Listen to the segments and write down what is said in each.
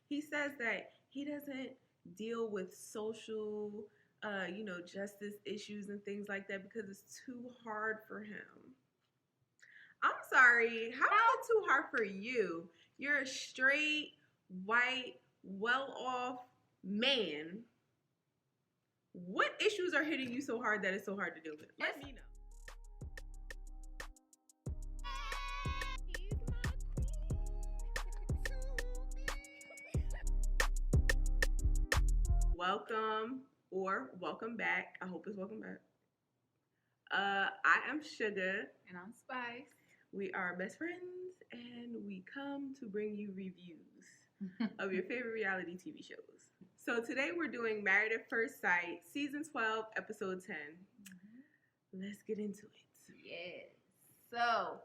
He says that he doesn't deal with social, justice issues and things like that because it's too hard for him. I'm sorry. How is it too hard for you? You're a straight, white, well-off man. What issues are hitting you so hard that it's so hard to deal with? Let me know. Welcome back. I hope it's welcome back. I am Sugar. And I'm Spice. We are best friends, and we come to bring you reviews of your favorite reality TV shows. So today we're doing Married at First Sight, Season 12, Episode 10. Let's get into it. Yes. So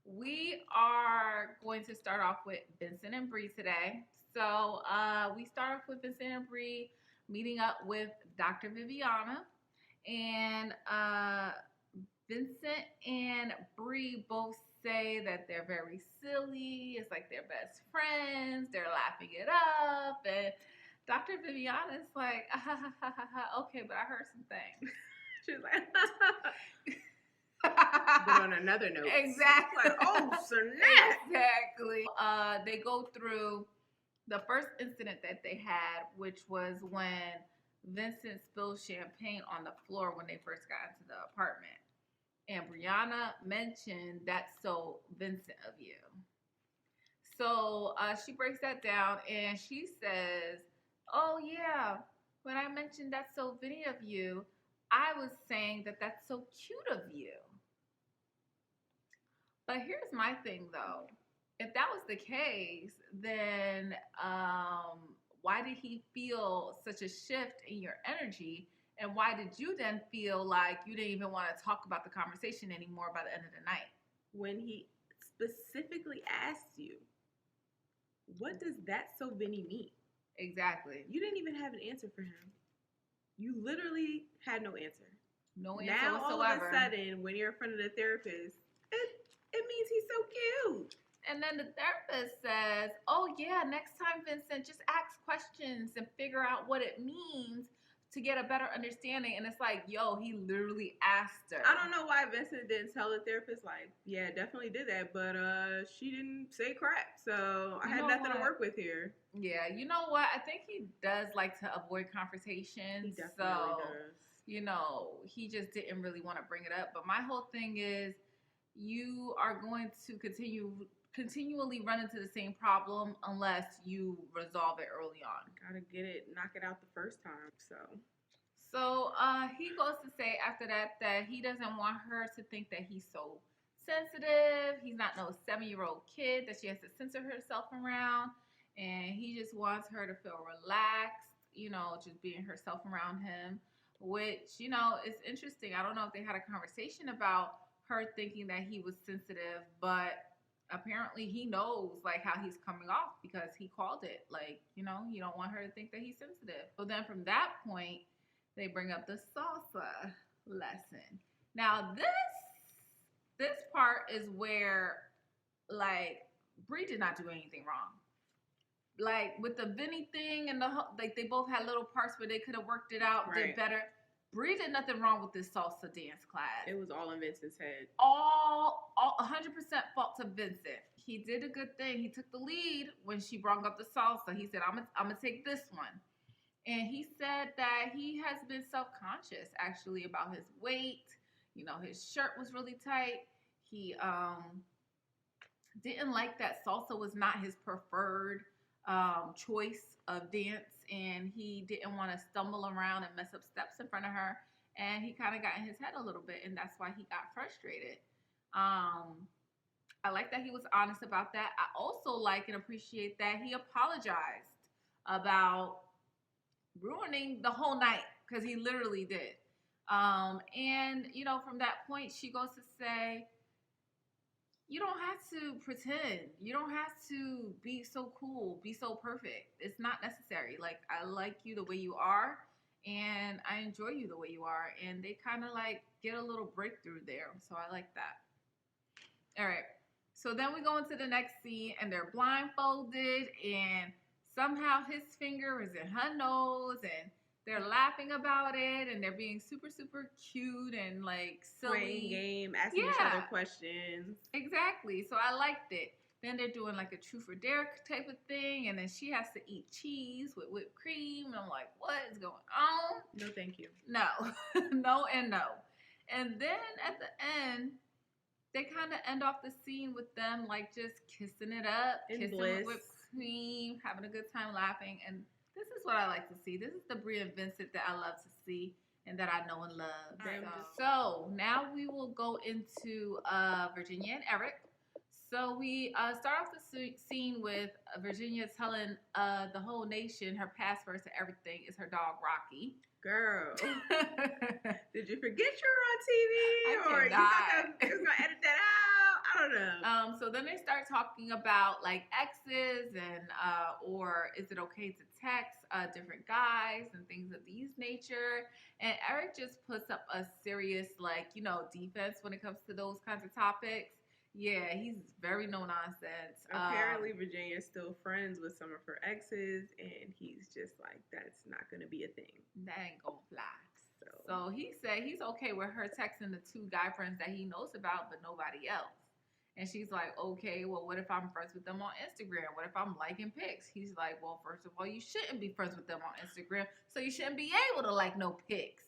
we are going to start off with Vincent and Bri today. So we start off with Vincent and Bri meeting up with Dr. Viviana. And Vincent and Bri both say that they're very silly. It's like they're best friends. They're laughing it up. And Dr. Viviana's like, okay, but I heard some things. She's like, but on another note. Exactly. Like, oh, snap. Exactly. They go through the first incident that they had, which was when Vincent spilled champagne on the floor when they first got into the apartment. And Brianna mentioned, "That's so Vincent of you." So she breaks that down and she says, "Oh yeah, when I mentioned that's so Vinny of you, I was saying that that's so cute of you." But here's my thing though. If that was the case, then why did he feel such a shift in your energy? And why did you then feel like you didn't even want to talk about the conversation anymore by the end of the night? When he specifically asked you, what does that so Vinny mean? Exactly. You didn't even have an answer for him. You literally had no answer. No answer now, whatsoever. All of a sudden, when you're in front of the therapist, it means he's so cute. And then the therapist says, "Oh yeah, next time, Vincent, just ask questions and figure out what it means to get a better understanding." And it's like, yo, he literally asked her. I don't know why Vincent didn't tell the therapist, like, yeah, definitely did that, but she didn't say crap, so I had nothing to work with here. Yeah, you know what? I think he does like to avoid conversations. He definitely does. He just didn't really want to bring it up. But my whole thing is, you are going to continually run into the same problem unless you resolve it early on. Gotta knock it out the first time. So he goes to say after that he doesn't want her to think that he's so sensitive. He's not no 7-year-old kid that she has to censor herself around. And he just wants her to feel relaxed, just being herself around him, which, is interesting. I don't know if they had a conversation about her thinking that he was sensitive, but apparently he knows like how he's coming off because he called it. Like, you don't want her to think that he's sensitive. So then from that point, they bring up the salsa lesson. Now this part is where like Bri did not do anything wrong. Like with the Vinny thing and they both had little parts where they could have worked it out, right. Did better. Bri did nothing wrong with this salsa dance class. It was all in Vincent's head. All 100% fault to Vincent. He did a good thing. He took the lead when she brought up the salsa. He said, I'm gonna take this one. And he said that he has been self-conscious actually about his weight. His shirt was really tight. He didn't like that salsa was not his preferred choice of dance, and he didn't want to stumble around and mess up steps in front of her, and he kind of got in his head a little bit, and that's why he got frustrated. I like that he was honest about that. I also like and appreciate that he apologized about ruining the whole night, because he literally did. And from that point she goes to say, you don't have to pretend. You don't have to be so cool, be so perfect. It's not necessary. Like, I like you the way you are, and I enjoy you the way you are. And they kind of like get a little breakthrough there. So I like that. All right. So then we go into the next scene, and they're blindfolded, and somehow his finger is in her nose, and they're laughing about it, and they're being super, super cute and like silly. Playing game, asking each other questions. Exactly. So I liked it. Then they're doing like a truth or dare type of thing, and then she has to eat cheese with whipped cream, and I'm like, what is going on? No, thank you. No, no, and no. And then at the end, they kind of end off the scene with them like just kissing it up, kissing with whipped cream, having a good time laughing, and this is what I like to see. This is the Bri and Vincent that I love to see and that I know and love. So now we will go into Virginia and Erik. So we start off the scene with Virginia telling the whole nation her password to everything is her dog Rocky. Girl, did you forget you were on TV, or you thought you was gonna edit that out? I don't know. So then they start talking about like exes and or is it okay to text different guys and things of these nature. And Erik just puts up a serious defense when it comes to those kinds of topics. Yeah, he's very no nonsense. Apparently, Virginia's still friends with some of her exes, and he's just like, that's not going to be a thing. That ain't going to fly. So he said he's okay with her texting the 2 guy friends that he knows about, but nobody else. And she's like, okay, well, what if I'm friends with them on Instagram? What if I'm liking pics? He's like, well, first of all, you shouldn't be friends with them on Instagram, so you shouldn't be able to like no pics.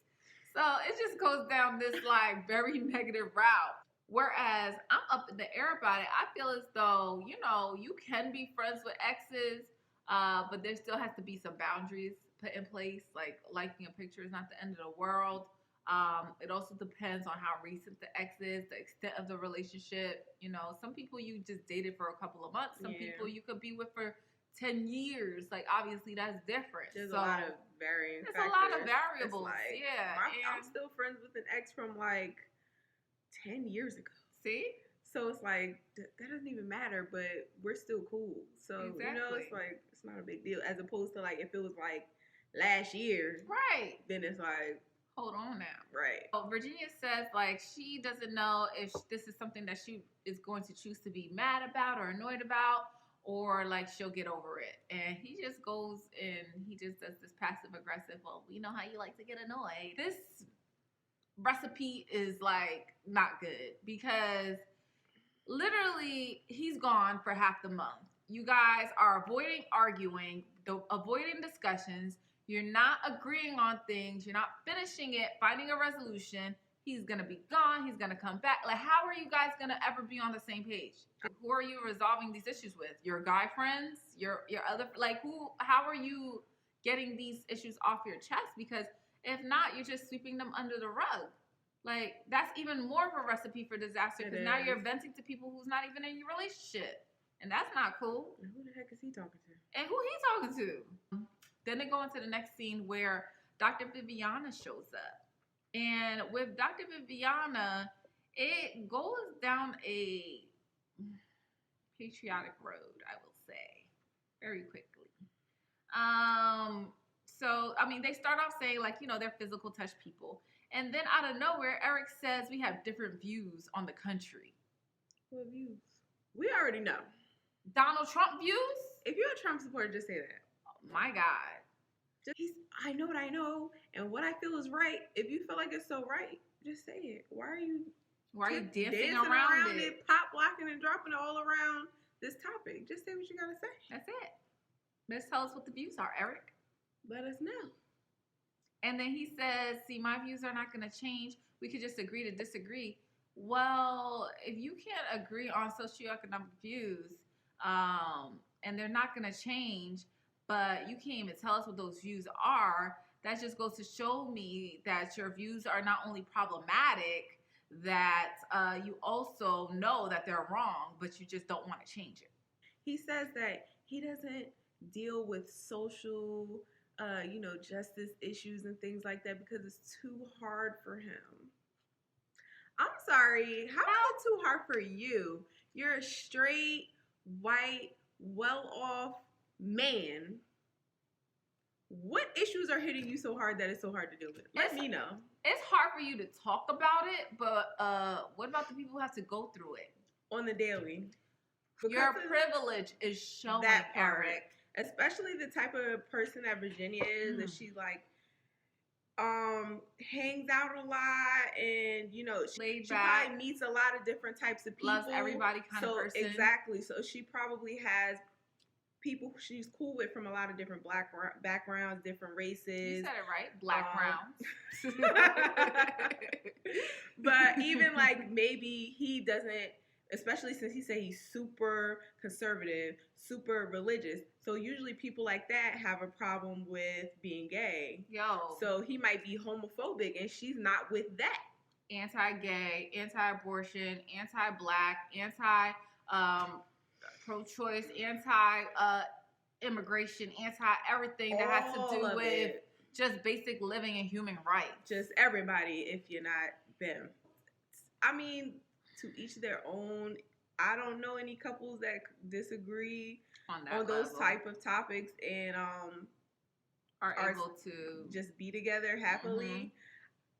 So it just goes down this like very negative route. Whereas I'm up in the air about it. I feel as though, you can be friends with exes, but there still has to be some boundaries put in place. Like liking a picture is not the end of the world. It also depends on how recent the ex is, the extent of the relationship. Some people you just dated for a couple of months. Some people you could be with for 10 years. Like, obviously, that's different. There's a lot of varying factors. There's a lot of variables. Like, I'm still friends with an ex from like 10 years ago. See? So it's like, that doesn't even matter, but we're still cool. So, exactly. It's like, it's not a big deal. As opposed to like, if it was like last year. Right. Then it's like, hold on now. Right. Well, Virginia says like she doesn't know if this is something that she is going to choose to be mad about or annoyed about, or like she'll get over it. And he just goes and he just does this passive aggressive, well, we know how you like to get annoyed. This recipe is like not good because literally he's gone for half the month. You guys are avoiding arguing, avoiding discussions. You're not agreeing on things. You're not finishing it, finding a resolution. He's going to be gone. He's going to come back. Like, how are you guys going to ever be on the same page? Who are you resolving these issues with? Your guy friends? Your other, like, how are you getting these issues off your chest? Because if not, you're just sweeping them under the rug. Like, that's even more of a recipe for disaster because now you're venting to people who's not even in your relationship. And that's not cool. And who the heck is he talking to? And who he talking to? Then they go into the next scene where Dr. Viviana shows up. And with Dr. Viviana, it goes down a patriotic road, I will say, very quickly. So, I mean, they start off saying, like, they're physical touch people. And then out of nowhere, Erik says we have different views on the country. What views? We already know. Donald Trump views? If you're a Trump supporter, just say that. Oh, my God. I know what I know, and what I feel is right. If you feel like it's so right, just say it. Why are you dancing around it, pop locking and dropping it all around this topic? Just say what you gotta say. That's it. Let's tell us what the views are, Erik. Let us know. And then he says, see, my views are not going to change. We could just agree to disagree. Well, if you can't agree on socioeconomic views, and they're not going to change, but you can't even tell us what those views are, that just goes to show me that your views are not only problematic, that you also know that they're wrong, but you just don't want to change it. He says that he doesn't deal with social, justice issues and things like that because it's too hard for him. I'm sorry. How is it too hard for you? You're a straight, white, well-off man. What issues are hitting you so hard that it's so hard to deal with? Let me know. It's hard for you to talk about it, but what about the people who have to go through it? On the daily. Your privilege is showing, that part. Erik. especially the type of person that Virginia is, that she like hangs out a lot, and you know she probably meets a lot of different types of people, loves everybody kind of person. Exactly, so she probably has people she's cool with from a lot of different black backgrounds, different races. You said it right, black rounds. But even like maybe he doesn't, especially since he said he's super conservative, super religious. So usually people like that have a problem with being gay. Yo. So he might be homophobic, and she's not with that. Anti-gay, anti-abortion, anti-black, pro-choice, anti-immigration, anti-everything that has to do with just basic living and human rights. Just everybody, if you're not them. I mean, to each their own. I don't know any couples that disagree on those type of topics and are able to just be together happily.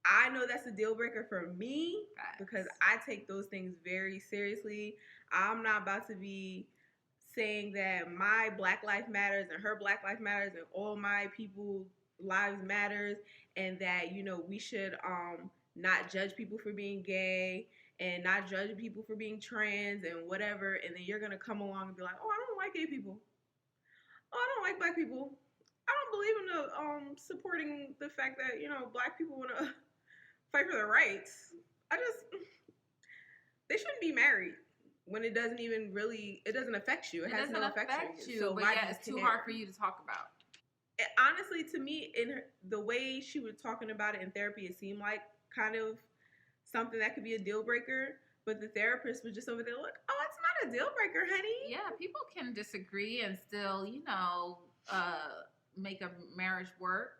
I know that's a deal breaker for me because I take those things very seriously. I'm not about to be saying that my Black life matters and her Black life matters and all my people lives matters, and that, you know, we should not judge people for being gay and not judge people for being trans and whatever, and then you're gonna come along and be like, oh, I don't like gay people, oh, I don't like Black people, I don't believe in the supporting the fact that, you know, Black people want to fight for their rights. They shouldn't be married when it doesn't even really, it doesn't affect you. It has no effect you. So but yeah, it's too hard for you to talk about. Honestly, to me, the way she was talking about it in therapy, it seemed like kind of something that could be a deal breaker. But the therapist was just over there like, oh, it's not a deal breaker, honey. Yeah, people can disagree and still, you know, make a marriage work.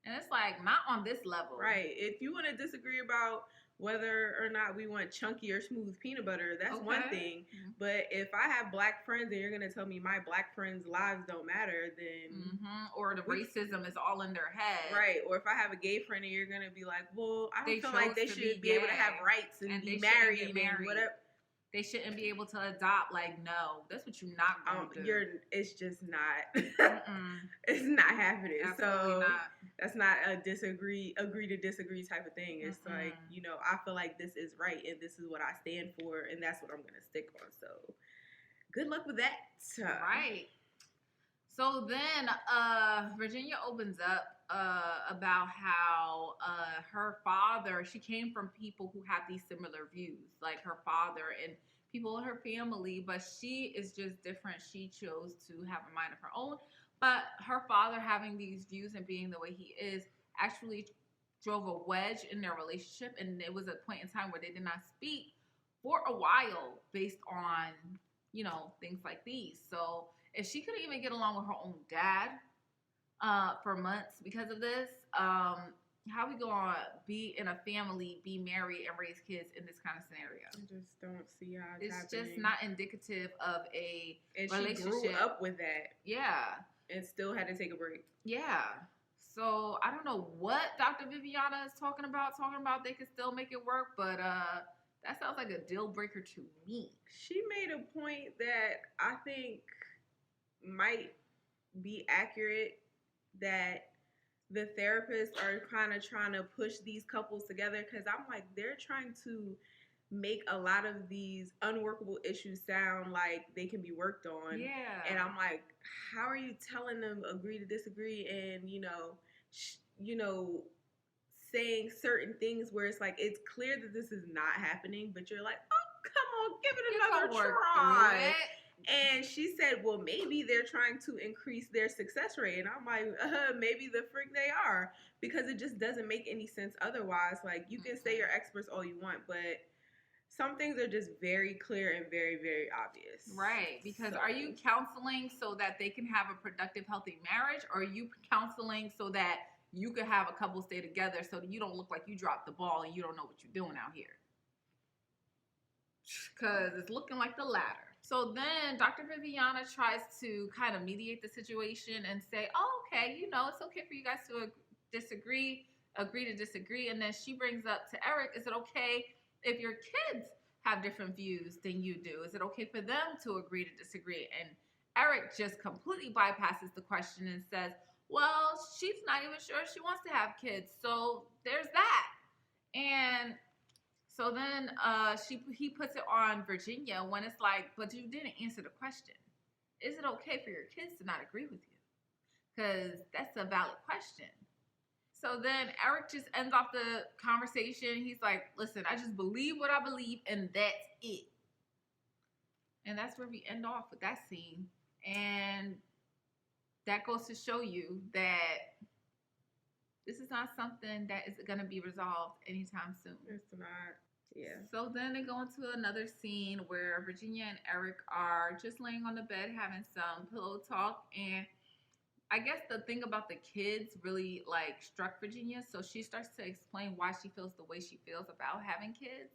And it's like, not on this level. Right. If you want to disagree about whether or not we want chunky or smooth peanut butter, that's one thing. But if I have Black friends and you're going to tell me my Black friends' lives don't matter, then... Or the racism is all in their head. Right. Or if I have a gay friend and you're going to be like, well, I don't feel like they should be able to have rights and be married and whatever. They shouldn't be able to adopt. Like, no, that's what you're not going to do. It's just not. It's not happening. Absolutely so not. That's not a agree to disagree type of thing. It's like, you know, I feel like this is right and this is what I stand for and that's what I'm going to stick on. So good luck with that. Right. So then Virginia opens up about how her father, she came from people who have these similar views, like her father and people in her family, but she is just different. She chose to have a mind of her own. But her father having these views and being the way he is actually drove a wedge in their relationship. And it was a point in time where they did not speak for a while based on, you know, things like these. So if she couldn't even get along with her own dad for months because of this, how we gonna be in a family, be married, and raise kids in this kind of scenario? I just don't see how it's happening. Just not indicative of a relationship. She grew up with that. Yeah. And still had to take a break. Yeah. So I don't know what Dr. Viviana is talking about they could still make it work, but that sounds like a deal breaker to me. She made a point that I think might be accurate, that the therapists are kind of trying to push these couples together, because I'm like, they're trying to make a lot of these unworkable issues sound like they can be worked on. Yeah. And I'm like, how are you telling them agree to disagree and, you know, saying certain things where it's like, it's clear that this is not happening, but you're like, oh, come on, give it another try. And she said, well, maybe they're trying to increase their success rate. And I'm like, maybe the frick they are, because it just doesn't make any sense otherwise. Like, you can say you're experts all you want, but some things are just very clear and very, very obvious. Right. Because are you counseling so that they can have a productive, healthy marriage? Or are you counseling so that you could have a couple stay together so that you don't look like you dropped the ball and you don't know what you're doing out here? Because it's looking like the latter. So then Dr. Viviana tries to kind of mediate the situation and say, oh, okay, you know, it's okay for you guys to agree to disagree. And then she brings up to Erik, is it okay if your kids have different views than you do? Is it okay for them to agree to disagree? And Erik just completely bypasses the question and says, well, she's not even sure she wants to have kids. So there's that. And so then he puts it on Virginia when it's like, but you didn't answer the question. Is it okay for your kids to not agree with you? Because that's a valid question. So then Erik just ends off the conversation. He's like, listen, I just believe what I believe, and that's it. And that's where we end off with that scene. And that goes to show you that this is not something that is going to be resolved anytime soon. It's not. Yeah. So then they go into another scene where Virginia and Erik are just laying on the bed having some pillow talk. And I guess the thing about the kids really like struck Virginia. So she starts to explain why she feels the way she feels about having kids.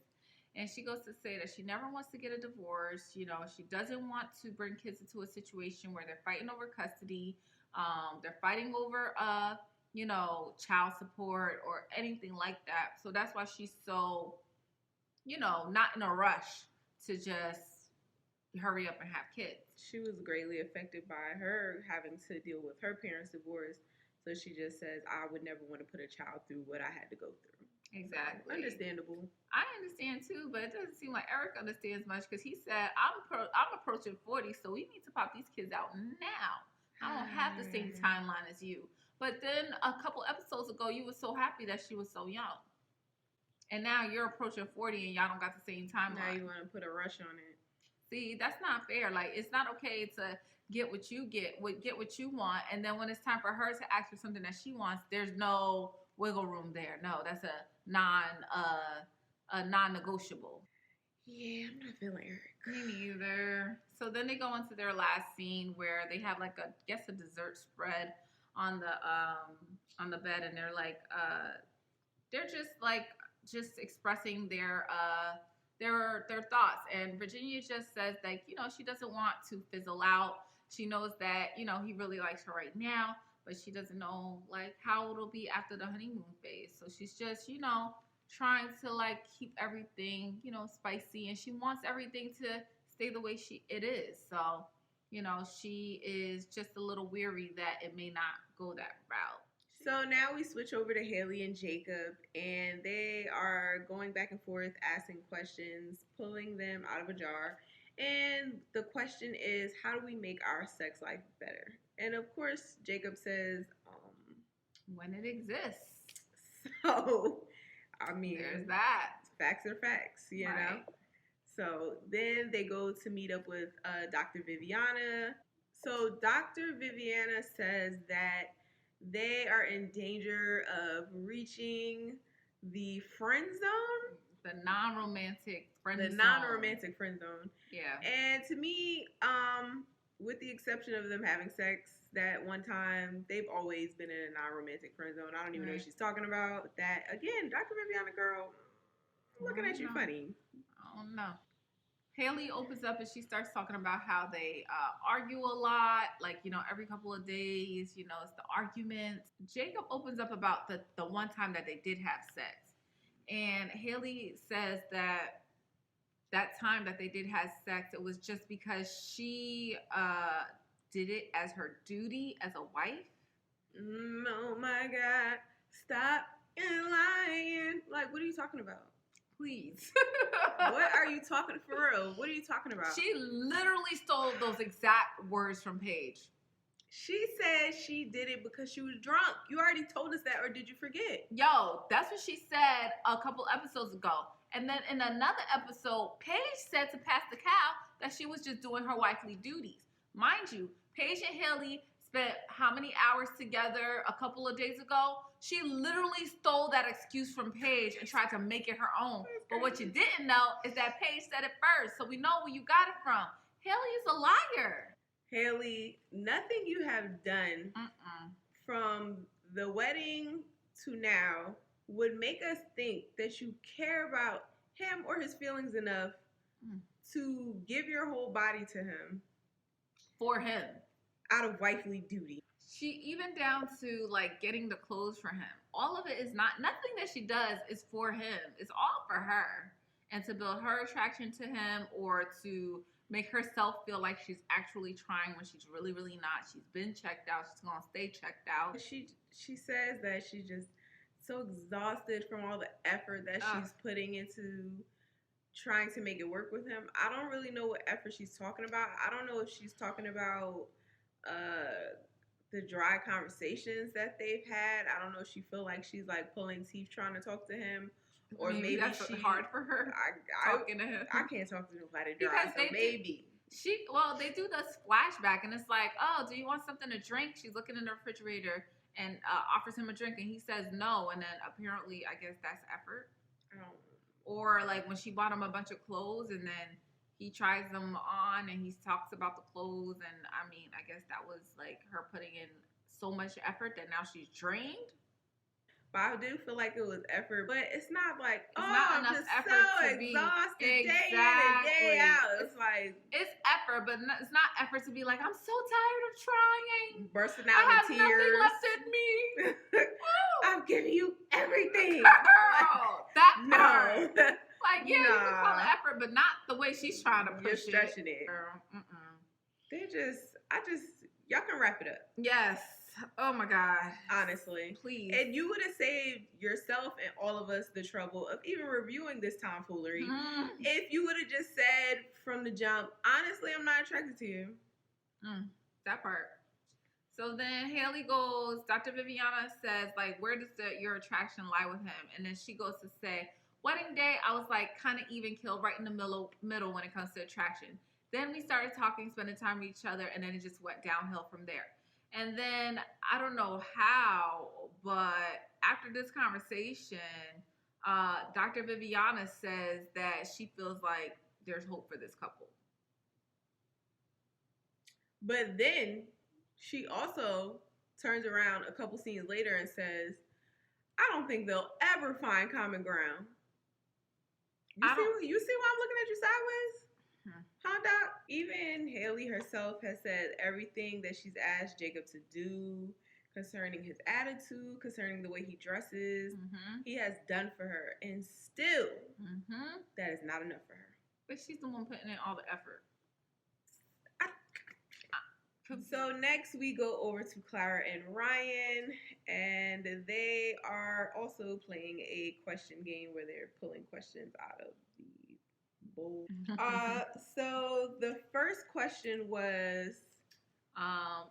And she goes to say that she never wants to get a divorce. You know, she doesn't want to bring kids into a situation where they're fighting over custody. They're fighting over, child support or anything like that. So that's why she's so, not in a rush to just hurry up and have kids. She was greatly affected by her having to deal with her parents' divorce. So she just says, I would never want to put a child through what I had to go through. Exactly. Understandable. I understand too, but it doesn't seem like Erik understands much because he said, I'm approaching 40, so we need to pop these kids out now. I don't have the same timeline as you. But then a couple episodes ago, you were so happy that she was so young. And now you're approaching 40 and y'all don't got the same timeline. Now you want to put a rush on it. See, that's not fair. Like, it's not okay to get what you get what you want, and then when it's time for her to ask for something that she wants, there's no wiggle room there. No, that's a non-negotiable. Yeah, I'm not feeling Erik. Me neither. So then they go into their last scene where they have like a dessert spread on the bed, and they're like they're just expressing their thoughts. And Virginia just says that, she doesn't want to fizzle out. She knows that, he really likes her right now, but she doesn't know like how it'll be after the honeymoon phase. So she's just, trying to like keep everything, spicy, and she wants everything to stay the way it is. So, she is just a little weary that it may not go that route. So now we switch over to Hailey and Jacob, and they are going back and forth, asking questions, pulling them out of a jar. And the question is, how do we make our sex life better? And of course, Jacob says, when it exists. So, I mean, there's that. Facts are facts, you know? So then they go to meet up with Dr. Viviana. So Dr. Viviana says that they are in danger of reaching the friend zone. The non-romantic friend zone. The non-romantic friend zone. Yeah. And to me, with the exception of them having sex that one time, they've always been in a non-romantic friend zone. I don't even know what she's talking about. That, again, Dr. Viviana, girl, looking at you funny. I don't know. Hailey opens up and she starts talking about how they argue a lot, like, every couple of days, it's the arguments. Jacob opens up about the one time that they did have sex. And Hailey says that time that they did have sex, it was just because she did it as her duty as a wife. Oh my God. Stop lying. Like, what are you talking about? Please. What are you talking for real? What are you talking about? She literally stole those exact words from Paige. She said she did it because she was drunk. You already told us that, or did you forget? Yo, that's what she said a couple episodes ago. And then in another episode, Paige said to pass the cow that she was just doing her wifely duties. Mind you, Paige and Hailey spent how many hours together a couple of days ago? She literally stole that excuse from Paige and tried to make it her own. But what you didn't know is that Paige said it first, so we know where you got it from. Hailey is a liar. Hailey, nothing you have done from the wedding to now would make us think that you care about him or his feelings enough to give your whole body to him. For him. Out of wifely duty. She even down to like getting the clothes for him. All of it is nothing that she does is for him. It's all for her. And to build her attraction to him or to make herself feel like she's actually trying when she's really, really not. She's been checked out. She's gonna stay checked out. She says that she's just so exhausted from all the effort that she's putting into trying to make it work with him. I don't really know what effort she's talking about. I don't know if she's talking about the dry conversations that they've had. I don't know if she feel like she's like pulling teeth trying to talk to him, or maybe that's hard for her. Talking to him. I can't talk to nobody dry, so maybe. They do this flashback, and it's like, oh, do you want something to drink? She's looking in the refrigerator and offers him a drink, and he says no, and then apparently, I guess that's effort. Or like when she bought him a bunch of clothes, and then he tries them on, and he talks about the clothes, and I mean, I guess that was like her putting in so much effort that now she's drained. But I do feel like it was effort, but it's not like, I'm just effort so exhausted day in and day out. It's like, it's effort, but it's not effort to be like, I'm so tired of trying, bursting out in tears. I have nothing left in me. I'm giving you everything. Girl, that part. Like, yeah, you can call it effort, but not the way she's trying to push You're stretching it. Y'all can wrap it up. Yes. Oh my God. Honestly. Please. And you would have saved yourself and all of us the trouble of even reviewing this tomfoolery if you would have just said from the jump, honestly, I'm not attracted to you. That part. So then Hailey goes, Dr. Viviana says, like, where does your attraction lie with him? And then she goes to say, wedding day, I was like kind of even killed right in the middle when it comes to attraction. Then we started talking, spending time with each other, and then it just went downhill from there. And then, I don't know how, but after this conversation, Dr. Viviana says that she feels like there's hope for this couple. But then, she also turns around a couple scenes later and says, I don't think they'll ever find common ground. You see why I'm looking at you sideways? Huh, Doc? Even Hailey herself has said everything that she's asked Jacob to do concerning his attitude, concerning the way he dresses, he has done for her. And still, that is not enough for her. But she's the one putting in all the effort. So next we go over to Clara and Ryan, and they are also playing a question game where they're pulling questions out of the bowl. So the first question was,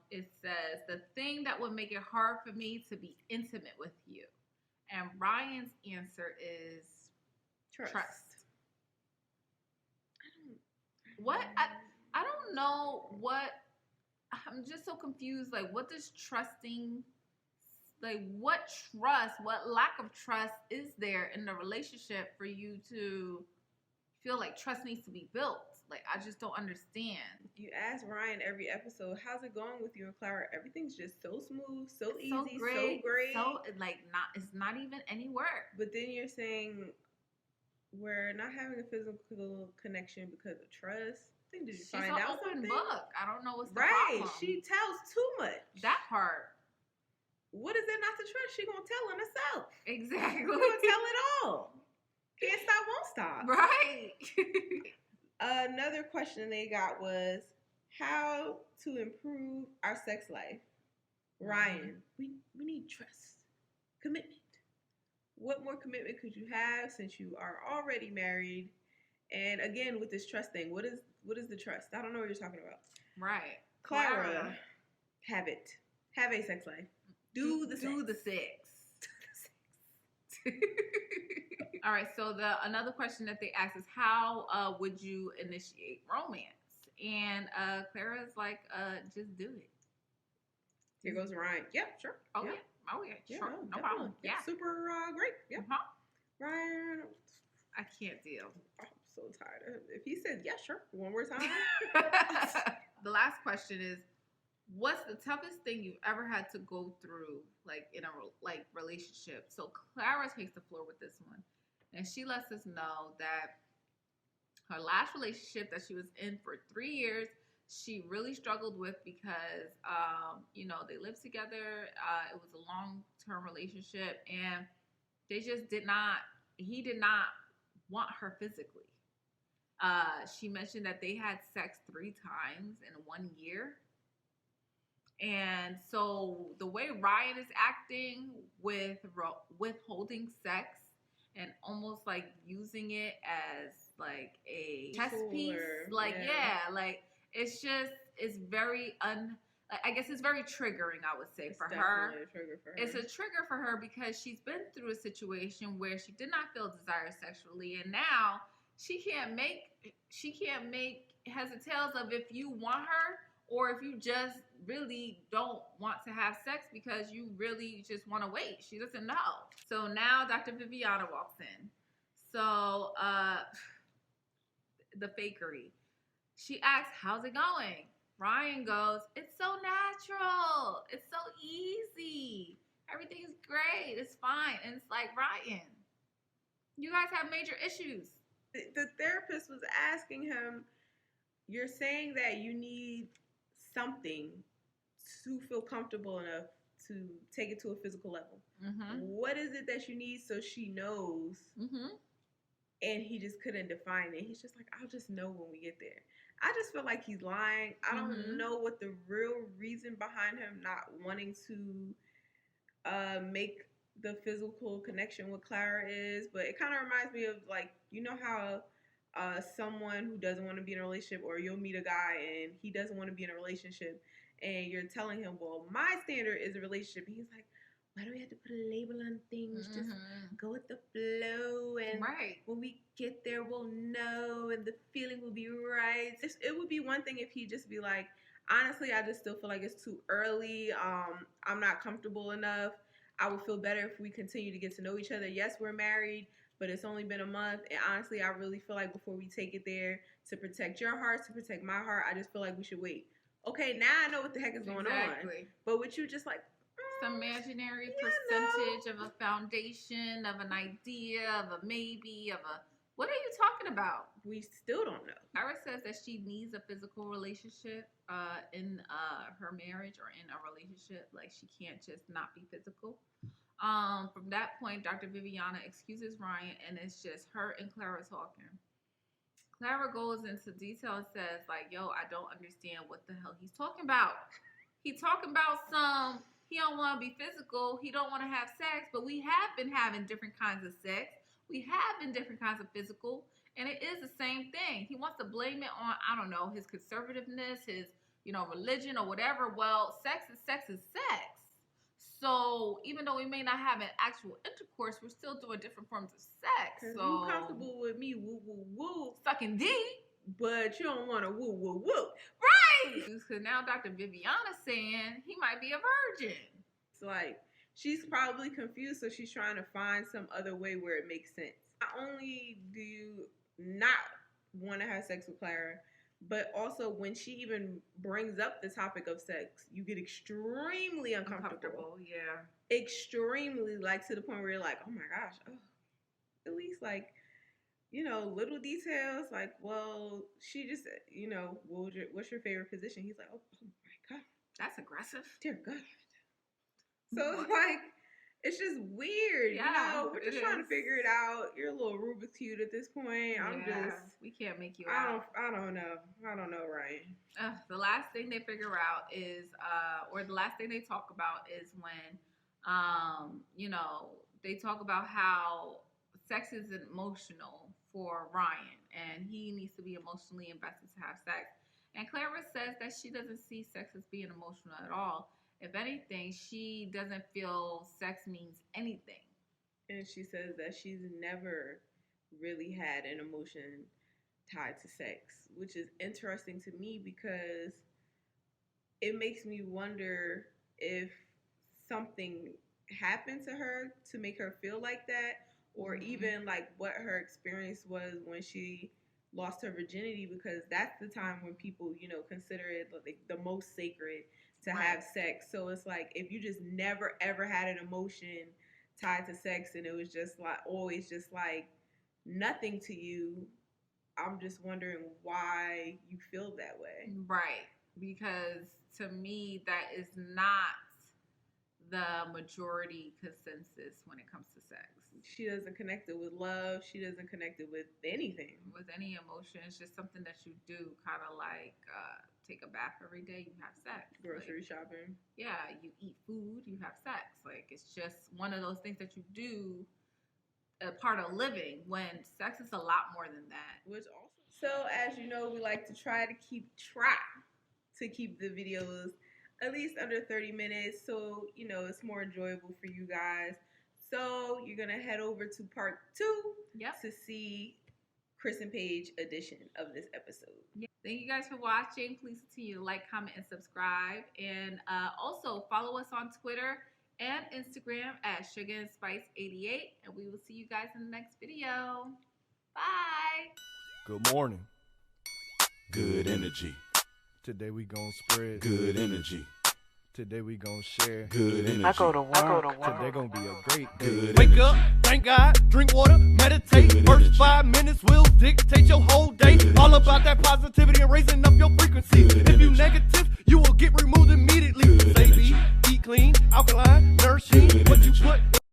it says, the thing that would make it hard for me to be intimate with you. And Ryan's answer is trust. I don't know what, I'm just so confused. Like, what does trusting, like, what lack of trust is there in the relationship for you to feel like trust needs to be built? Like, I just don't understand. You ask Ryan every episode, how's it going with you and Clara? Everything's just so smooth, so easy, so great. So, like, it's not even any work. But then you're saying we're not having a physical connection because of trust. Did you find out something? She's an open book. I don't know what's the problem. Right. She tells too much. That part. What is there not to trust? She gonna tell on herself. Exactly. She gonna tell it all. Can't stop, won't stop. Right. Another question they got was how to improve our sex life. Ryan, we need trust, commitment. What more commitment could you have since you are already married? And again, with this trust thing, what is the trust? I don't know what you're talking about. Right. Clara, have it. Have a sex life. Do the sex. All right, so another question that they asked is how would you initiate romance? And Clara's like, just do it. Here goes Ryan. Yep, sure. Oh yeah. Sure. No problem. Yeah. Super great. Yep. Ryan. I can't deal. I'm so tired. If he said yes, sure, one more time. The last question is, what's the toughest thing you've ever had to go through, like in a relationship? So Clara takes the floor with this one, and she lets us know that her last relationship that she was in for 3 years, she really struggled with because, they lived together. It was a long-term relationship, and they just he did not want her physically. She mentioned that they had sex 3 times in 1 year. And so the way Ryan is acting with withholding sex and almost like using it as like a chess piece, like like it's very I guess it's very triggering, I would say, for her. A trigger for her. It's a trigger for her because she's been through a situation where she did not feel desire sexually, and now she can't make heads or tails of if you want her or if you just really don't want to have sex because you really just want to wait. She doesn't know. So now Dr. Viviana walks in. So the fakery. She asks, how's it going? Ryan goes, it's so natural. It's so easy. Everything's great. It's fine. And it's like, Ryan, you guys have major issues. The therapist was asking him, you're saying that you need something to feel comfortable enough to take it to a physical level. Mm-hmm. What is it that you need so she knows? Mm-hmm. And he just couldn't define it. He's just like, I'll just know when we get there. I just feel like he's lying. I don't know what the real reason behind him not wanting to make the physical connection with Clara is, but it kind of reminds me of, like, you know how someone who doesn't want to be in a relationship, or you'll meet a guy and he doesn't want to be in a relationship, and you're telling him, well, my standard is a relationship, and he's like, why do we have to put a label on things? Just go with the flow, and when we get there, we'll know, and the feeling will be right. It would be one thing if he just be like, honestly, I just still feel like it's too early. I'm not comfortable enough. I would feel better if we continue to get to know each other. Yes, we're married, but it's only been a month, and honestly, I really feel like before we take it there, to protect your heart, to protect my heart, I just feel like we should wait. Okay, now I know what the heck is going on. But with you just like, some imaginary percentage of a foundation, of an idea, of a maybe, of a... What are you talking about? We still don't know. Clara says that she needs a physical relationship in her marriage or in a relationship. Like, she can't just not be physical. From that point, Dr. Viviana excuses Ryan, and it's just her and Clara talking. Clara goes into detail and says, like, yo, I don't understand what the hell he's talking about. He's talking about he don't want to be physical. He don't want to have sex, but we have been having different kinds of sex. We have been different kinds of physical, and it is the same thing. He wants to blame it on, I don't know, his conservativeness, his, religion or whatever. Well, sex is sex is sex. So even though we may not have an actual intercourse, we're still doing different forms of sex. So you comfortable with me woo woo woo sucking D, but you don't want to woo woo woo. Right. Because now Dr. Viviana's saying he might be a virgin. It's like, she's probably confused, so she's trying to find some other way where it makes sense. Not only do you not want to have sex with Clara, but also when she even brings up the topic of sex, you get extremely uncomfortable. Yeah. Extremely, like, to the point where you're like, oh my gosh, at least, like, little details, like, well, she just, what's your favorite position? He's like, oh my God. That's aggressive. Dear God. So, like, it's just weird, we're just trying to figure it out. You're a little Rubik's Cube at this point. We can't make you out. I don't know, Ryan. The last thing they figure out is, or the last thing they talk about is when, they talk about how sex is emotional for Ryan, and he needs to be emotionally invested to have sex. And Clara says that she doesn't see sex as being emotional at all. If anything, she doesn't feel sex means anything. And she says that she's never really had an emotion tied to sex, which is interesting to me because it makes me wonder if something happened to her to make her feel like that, or even like what her experience was when she lost her virginity, because that's the time when people, consider it like the most sacred to have sex. So it's like, if you just never ever had an emotion tied to sex and it was just like always just like nothing to you, I'm just wondering why you feel that way. Right. Because to me, that is not the majority consensus when it comes to sex. She doesn't connect it with love. She doesn't connect it with anything. With any emotion. It's just something that you do, kind of like take a bath every day, you have sex. Grocery shopping. Yeah, you eat food, you have sex. Like, it's just one of those things that you do, a part of living, when sex is a lot more than that. Which also, so as you know, we like to try to keep the videos at least under 30 minutes, so you know it's more enjoyable for you guys. So you're gonna head over to part 2 to see Chris and Paige edition of this episode. Thank you guys for watching. Please continue to like, comment, and subscribe, and also follow us on Twitter and Instagram at Suga and Spice 88, and we will see you guys in the next video. Bye. Good morning. Good energy. Today we gonna spread Good energy. Today we gonna share Good energy. I go to work. Today gonna be a great day. Good Wake energy. up, thank God, drink water, meditate. Good First energy. 5 minutes will dictate your whole day. All about that positivity and raising up your frequency. Good If you energy. negative, you will get removed immediately. Good Say energy. eat clean, alkaline, nourishing. Good What you energy. put